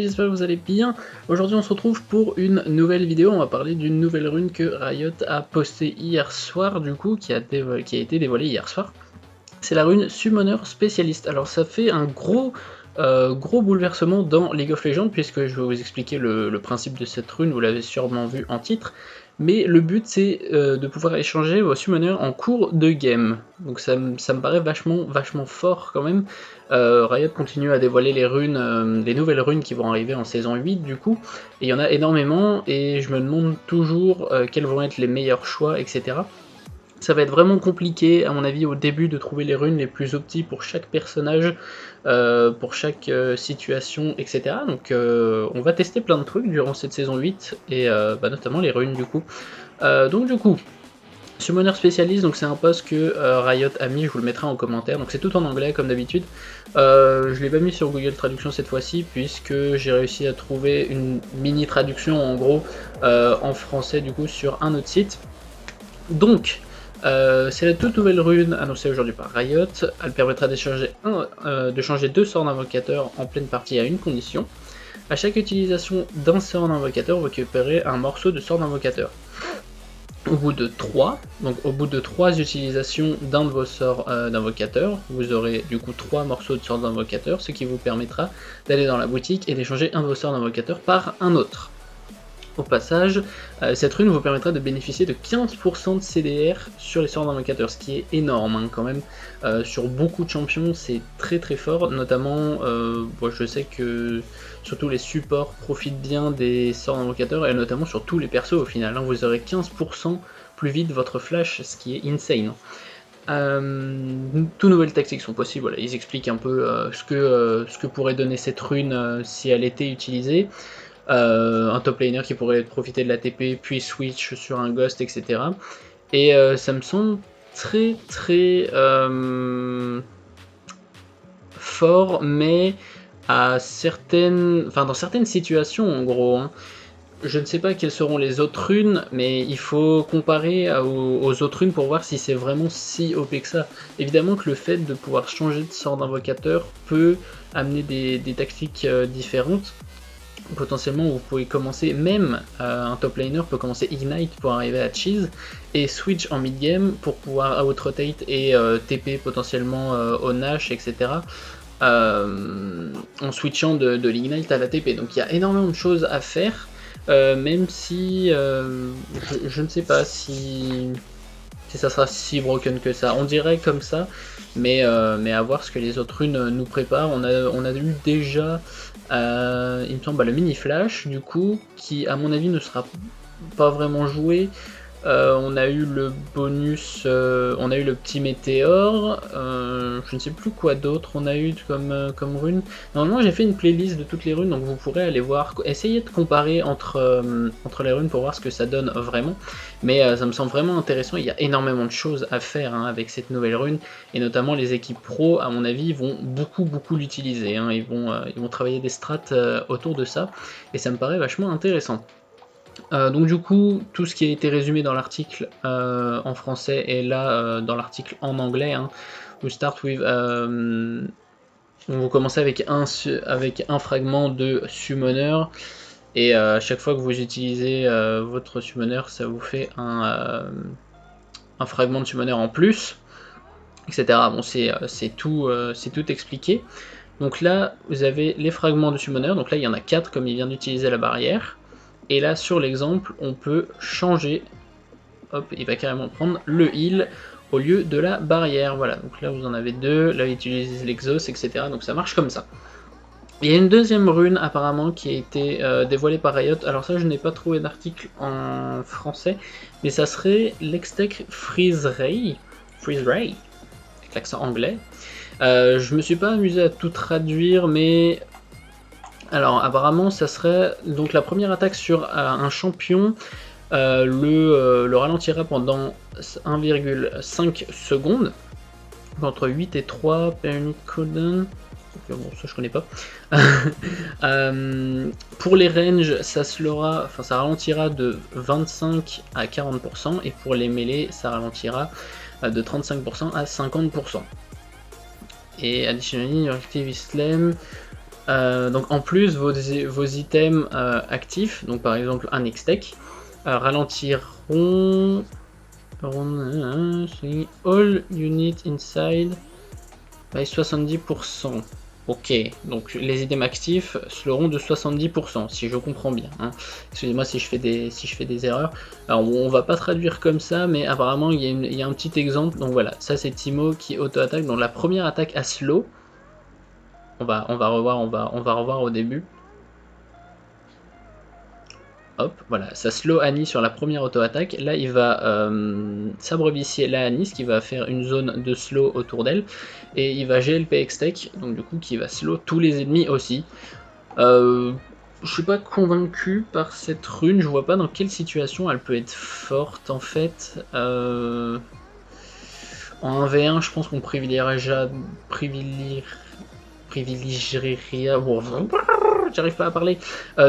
J'espère que vous allez bien. Aujourd'hui on se retrouve pour une nouvelle vidéo, on va parler d'une nouvelle rune que Riot a postée hier soir du coup, qui a été dévoilée hier soir. C'est la rune Summoner Spécialiste. Alors ça fait un gros bouleversement dans League of Legends, puisque je vais vous expliquer le principe de cette rune, vous l'avez sûrement vu en titre. Mais le but c'est de pouvoir échanger vos summoners en cours de game. Donc ça me paraît vachement fort quand même. Riot continue à dévoiler les runes, les nouvelles runes qui vont arriver en saison 8 du coup. Et il y en a énormément et je me demande toujours quels vont être les meilleurs choix, etc. Ça va être vraiment compliqué à mon avis au début de trouver les runes les plus opti pour chaque personnage, pour chaque situation, etc. Donc on va tester plein de trucs durant cette saison 8 et notamment les runes du coup. Donc du coup, Summoner Spécialiste, donc c'est un post que Riot a mis, je vous le mettrai en commentaire, donc c'est tout en anglais comme d'habitude. Je l'ai pas mis sur Google Traduction cette fois-ci puisque j'ai réussi à trouver une mini traduction en gros en français du coup sur un autre site. Donc c'est la toute nouvelle rune annoncée aujourd'hui par Riot. Elle permettra de changer deux sorts d'invocateur en pleine partie à une condition. À chaque utilisation d'un sort d'invocateur, vous récupérez un morceau de sort d'invocateur. Au bout de 3, donc au bout de 3 utilisations d'un de vos sorts d'invocateur, vous aurez du coup 3 morceaux de sorts d'invocateur, ce qui vous permettra d'aller dans la boutique et d'échanger un de vos sorts d'invocateur par un autre. Au passage, cette rune vous permettra de bénéficier de 15% de CDR sur les sorts d'invocateurs, ce qui est énorme hein, quand même. Sur beaucoup de champions, c'est très fort, notamment, je sais que surtout les supports profitent bien des sorts d'invocateurs, et notamment sur tous les persos au final. Hein, vous aurez 15% plus vite votre flash, ce qui est insane. Toutes nouvelles tactiques sont possibles, voilà, ils expliquent un peu ce que pourrait donner cette rune si elle était utilisée. Un top laner qui pourrait profiter de la TP, puis switch sur un ghost, etc. Et ça me semble très fort, mais à dans certaines situations en gros. Hein. Je ne sais pas quelles seront les autres runes, mais il faut comparer aux autres runes pour voir si c'est vraiment si OP que ça. Évidemment que le fait de pouvoir changer de sort d'invocateur peut amener des tactiques différentes. Potentiellement vous pouvez commencer, même un top laner peut commencer Ignite pour arriver à Cheese et switch en mid game pour pouvoir out-rotate et TP potentiellement au Nash, etc. En switchant de l'Ignite à la TP. Donc il y a énormément de choses à faire, même si je ne sais pas si ça sera si broken que ça. On dirait comme ça, mais à voir ce que les autres runes nous préparent. On a eu déjà, il me semble, le mini flash, du coup, qui à mon avis ne sera pas vraiment joué. On a eu le bonus, on a eu le petit météore, je ne sais plus quoi d'autre on a eu comme rune. Normalement j'ai fait une playlist de toutes les runes, donc vous pourrez aller voir, essayer de comparer entre les runes pour voir ce que ça donne vraiment. Mais ça me semble vraiment intéressant, il y a énormément de choses à faire hein, avec cette nouvelle rune, et notamment les équipes pro à mon avis vont beaucoup l'utiliser, hein, ils vont travailler des strats autour de ça, et ça me paraît vachement intéressant. Donc du coup, tout ce qui a été résumé dans l'article en français est là dans l'article en anglais. Hein. We start with... vous commencez avec un fragment de summoner, et à chaque fois que vous utilisez votre summoner, ça vous fait un fragment de summoner en plus, etc. Bon, c'est tout expliqué. Donc là, vous avez les fragments de summoner, donc là il y en a 4 comme il vient d'utiliser la barrière. Et là, sur l'exemple, on peut changer. Hop, il va carrément prendre le heal au lieu de la barrière. Voilà, donc là, vous en avez 2. Là, il utilise l'exhaust, etc. Donc ça marche comme ça. Il y a une deuxième rune, apparemment, qui a été dévoilée par Riot. Alors ça, je n'ai pas trouvé d'article en français. Mais ça serait l'Hextech Freeze Ray. Avec l'accent anglais. Je me suis pas amusé à tout traduire, mais... Alors apparemment ça serait donc la première attaque sur un champion le ralentira pendant 1,5 secondes, entre 8 et 3 Pernicodon. Bon, ça je connais pas. Pour les ranges, ça ralentira de 25 à 40%, et pour les mêlées, ça ralentira de 35% à 50%. Et additionally, your active is slam. Donc en plus, vos items actifs, donc par exemple un X-Tech, ralentiront all unit inside by 70%. Ok, donc les items actifs seront de 70%, si je comprends bien. Hein. Excusez-moi si je fais des erreurs. Alors on va pas traduire comme ça, mais apparemment il y a un petit exemple. Donc voilà, ça c'est Teemo qui auto-attaque. Donc la première attaque à slow, on va revoir au début. Hop, voilà, ça slow Annie sur la première auto-attaque. Là, il va s'abrevicier la Annie, ce qui va faire une zone de slow autour d'elle. Et il va GLP X-Tech, donc du coup, qui va slow tous les ennemis aussi. Je suis pas convaincu par cette rune, je vois pas dans quelle situation elle peut être forte en fait. En 1v1, je pense qu'on privilégierait. J'arrive pas à parler,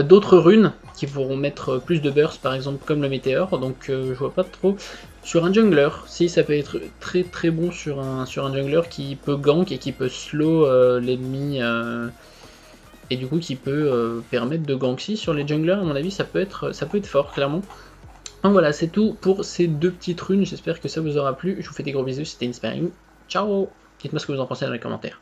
d'autres runes qui pourront mettre plus de burst par exemple comme le météore, donc je vois pas trop. Sur un jungler, si ça peut être très très bon sur un jungler qui peut gank et qui peut slow l'ennemi et du coup qui peut permettre de gank si sur les junglers, à mon avis ça peut être fort clairement. Donc voilà, c'est tout pour ces deux petites runes, j'espère que ça vous aura plu, je vous fais des gros bisous, c'était Inspiring, ciao, dites-moi ce que vous en pensez dans les commentaires.